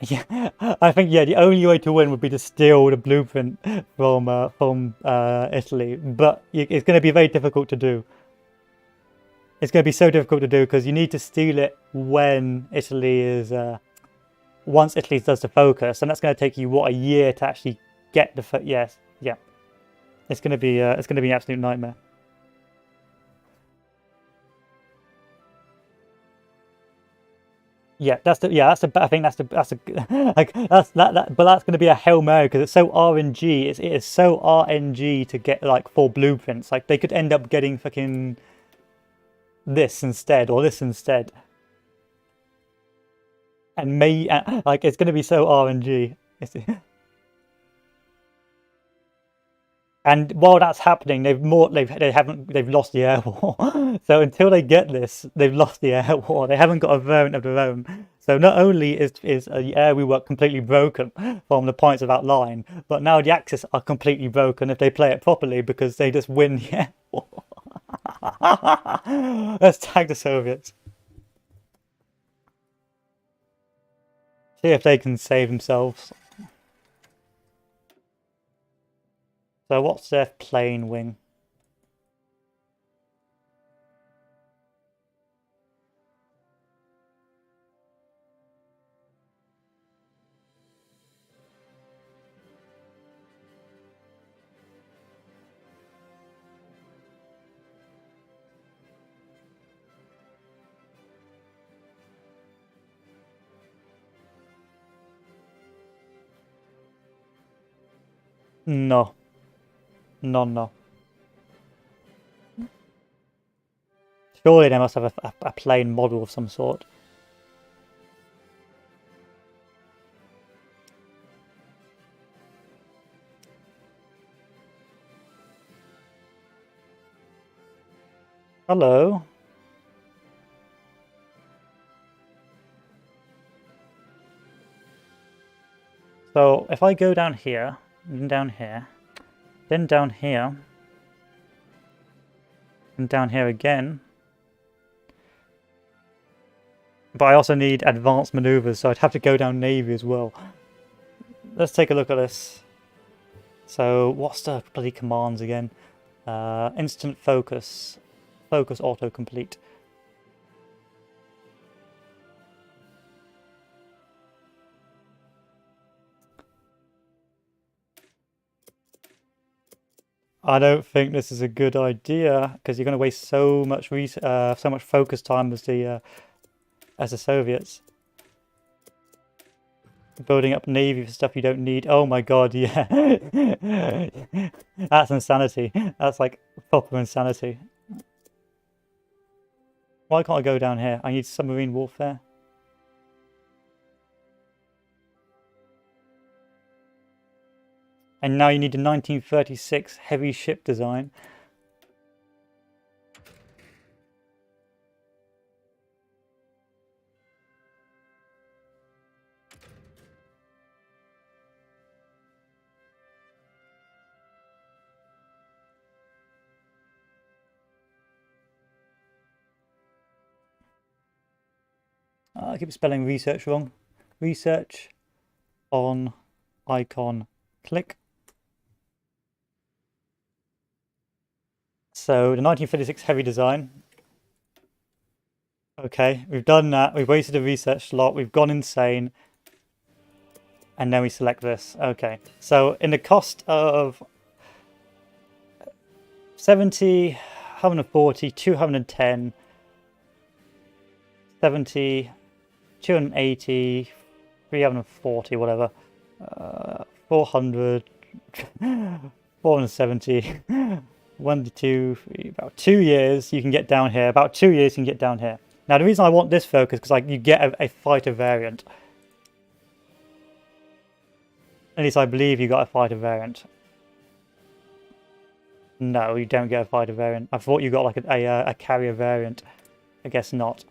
Yeah, I think, yeah, the only way to win would be to steal the blueprint from Italy. But it's going to be very difficult to do. It's going to be so difficult to do because you need to steal it when Italy is... once Italy does the focus. And that's going to take you, what, a year to actually get the... Yes, yeah. It's going to be an absolute nightmare. Yeah, I think that's but that's going to be a Hail Mary because it's so RNG. It is so RNG to get like 4 blueprints. Like they could end up getting fucking this instead or this instead, and like it's going to be so RNG. And while that's happening, they've lost the air war. So until they get this, they've lost the air war. They haven't got a variant of their own. So not only is the air rework completely broken from the points of that line, but now the Axis are completely broken if they play it properly because they just win the air war. Let's tag the Soviets. See if they can save themselves. So what's their plane wing? No. No. Surely they must have a plain model of some sort. Hello. So if I go down here, then down here, then down here, and down here again. But I also need advanced maneuvers, so I'd have to go down Navy as well. Let's take a look at this. So what's the bloody commands again? Instant focus. Focus autocomplete. I don't think this is a good idea because you're going to waste so much focus time as the Soviets building up navy for stuff you don't need. Oh my god, yeah, that's insanity. That's like proper insanity. Why can't I go down here? I need submarine warfare. And now you need a 1936 heavy ship design. I keep spelling research wrong. Research on icon click. So the 1936 heavy design. Okay, we've done that. We've wasted a research slot. We've gone insane. And then we select this. Okay, so in the cost of 70, 140, 210, 70, 280, 340, whatever, 400, 470, 1 to 2, about 2 years you can get down here. About 2 years you can get down here. Now the reason I want this focus is because like you get a fighter variant. At least I believe you got a fighter variant. No, you don't get a fighter variant. I thought you got like a carrier variant. I guess not.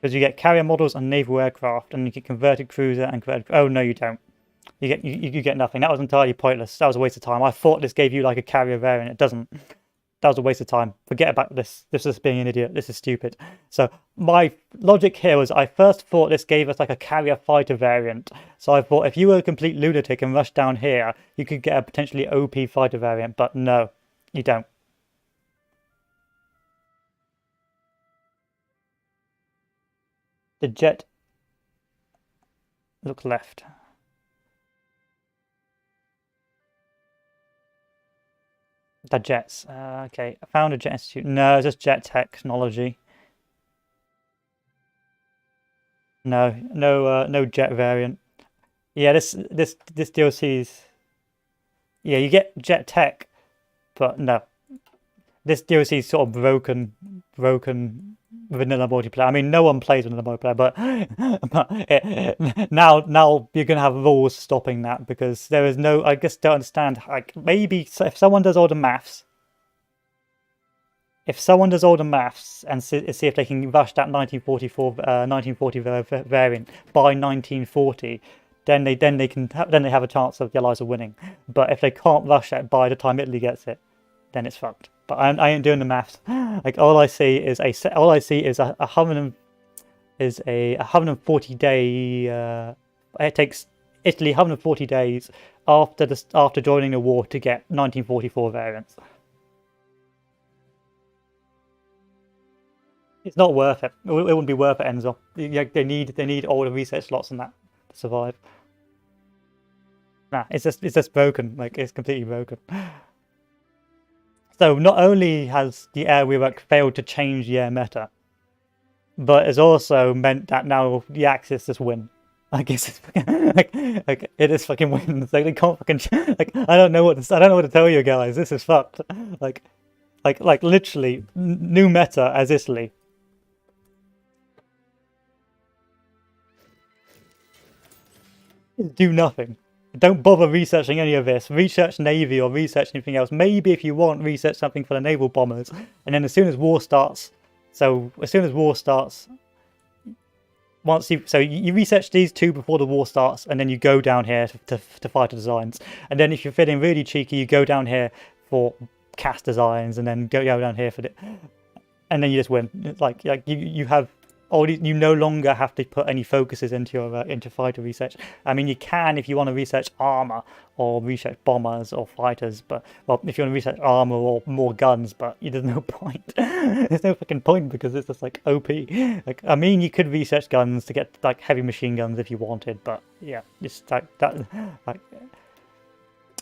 Because you get carrier models and naval aircraft, and you get converted cruiser and converted... Oh, no, you don't. You get nothing. That was entirely pointless. That was a waste of time. I thought this gave you like a carrier variant. It doesn't. That was a waste of time. Forget about this. This is being an idiot. This is stupid. So my logic here was I first thought this gave us like a carrier fighter variant. So I thought if you were a complete lunatic and rushed down here, you could get a potentially OP fighter variant. But no, you don't. The jet. Look left. The jets. Okay, I found a jet institute. No, it's just jet technology. No jet variant. Yeah, this DLC's. Yeah, you get jet tech, but no. This DLC is sort of broken vanilla multiplayer. I mean, no one plays vanilla multiplayer, but now you're gonna have rules stopping that because there is no. I just don't understand. Like maybe if someone does all the maths, and see if they can rush that 1940 variant by 1940, then they have a chance of the Allies of winning. But if they can't rush that by the time Italy gets it, then it's fucked. But I ain't doing the maths. Like all I see is a 140 day. It takes Italy 140 days after joining the war to get 1944 variants. It's not worth it. It wouldn't be worth it, Enzo. They need all the research slots and that to survive. Nah, it's just broken. Like it's completely broken. So not only has the air rework failed to change the air meta, but it's also meant that now the Axis just win. I guess it's fucking, like it is fucking wind. It's like they can't fucking like I don't know what to, I don't know what to tell you guys. This is fucked. Like literally new meta as Italy. Do nothing. Don't bother researching any of this. Research Navy or research anything else. Maybe if you want, research something for the naval bombers. And then as soon as war starts, once you research these two before the war starts, and then you go down here to fighter designs. And then if you're feeling really cheeky, you go down here for cast designs, and then go down here for the, and then you just win. It's like you have all you no longer have to put any focuses into your into fighter research. I mean, you can if you want to research armor or research bombers or fighters, but well, if you want to research armor or more guns, but there's no point. There's no fucking point because it's just like OP. Like, I mean, you could research guns to get like heavy machine guns if you wanted, but yeah, just like that. Like,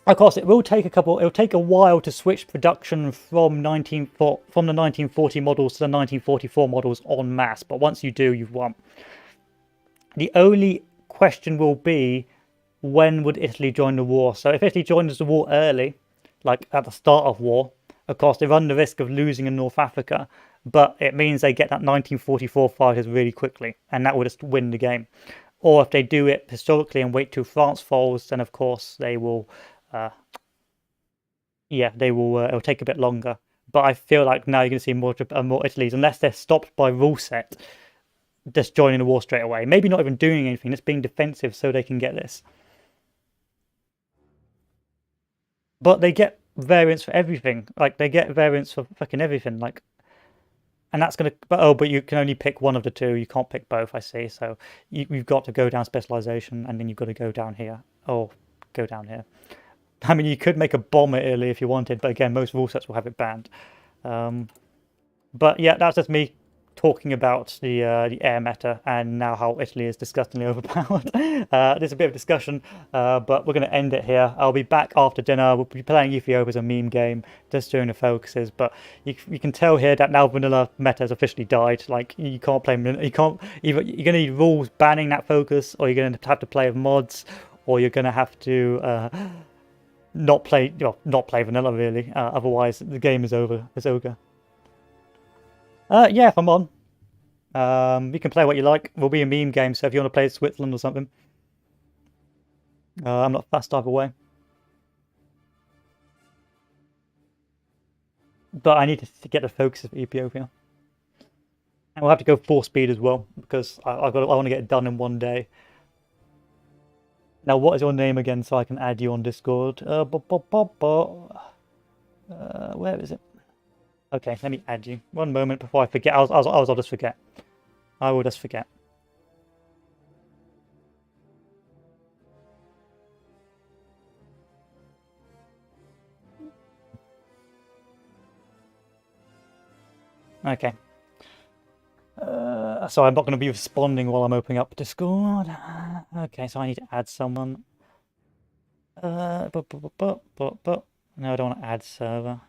of course, it will take it'll take a while to switch production from the 1940 models to the 1944 models en masse, but once you do, you've won. The only question will be, when would Italy join the war? So if Italy joins the war early, like at the start of war, of course they run the risk of losing in North Africa, but it means they get that 1944 fighters really quickly, and that will just win the game. Or if they do it historically and wait till France falls, then of course they will it'll take a bit longer. But I feel like now you're going to see more Italy's, unless they're stopped by rule set, just joining the war straight away. Maybe not even doing anything, just being defensive so they can get this. But they get variants for everything. Like, they get variants for fucking everything. Like, and that's going to... But you can only pick one of the two. You can't pick both, I see. So you've got to go down specialization, and then you've got to go down here. Or go down here. I mean, you could make a bomber Italy if you wanted, but again, most rule sets will have it banned. But yeah, that's just me talking about the air meta and now how Italy is disgustingly overpowered. There's a bit of discussion, but we're going to end it here. I'll be back after dinner. We'll be playing Ethiopia as a meme game, just doing the focuses. But you can tell here that now vanilla meta has officially died. Like, you can't play, you can't either. You're going to need rules banning that focus, or you're going to have to play with mods, or you're going to have to not play vanilla really. Otherwise, the game is over. It's over. Yeah, if I'm on. You can play what you like. We'll be a meme game, so if you want to play Switzerland or something, I'm not fast either way. But I need to get the focus of Ethiopia, and we'll have to go 4 speed as well because I want to get it done in one day. Now, what is your name again, so I can add you on Discord? Where is it? Okay, let me add you. One moment before I forget. I'll just forget. I will just forget. Okay. So I'm not going to be responding while I'm opening up Discord. Okay, so I need to add someone. No, I don't want to add server.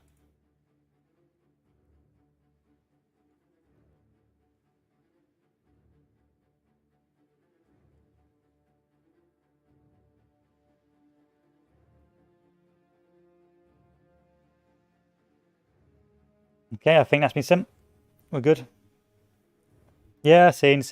Okay, I think that's been sent. We're good. Yeah, same.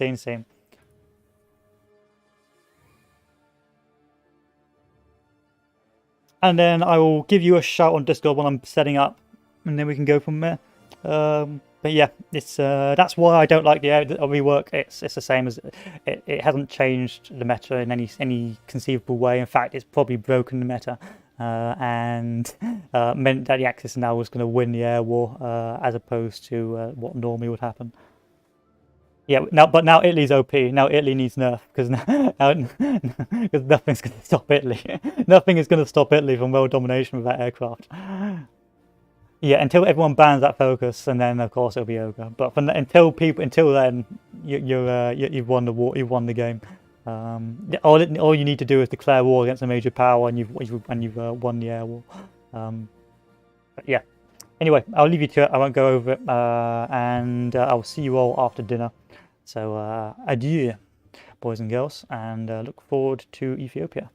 And then I will give you a shout on Discord when I'm setting up, and then we can go from there. But yeah, it's that's why I don't like the rework. It's the same as it hasn't changed the meta in any conceivable way. In fact, it's probably broken the meta, and meant that the Axis now was going to win the air war as opposed to what normally would happen. Yeah, now Italy's OP. Now Italy needs nerf because because nothing's going to stop Italy. Nothing is going to stop Italy from world domination with that aircraft. Yeah, until everyone bans that focus, and then of course it'll be over. But until then, you've won the war. You've won the game. All you need to do is declare war against a major power, and you've won the air war. But yeah. Anyway, I'll leave you to it. I won't go over it, and I'll see you all after dinner. So adieu. boys and girls, and look forward to Ethiopia.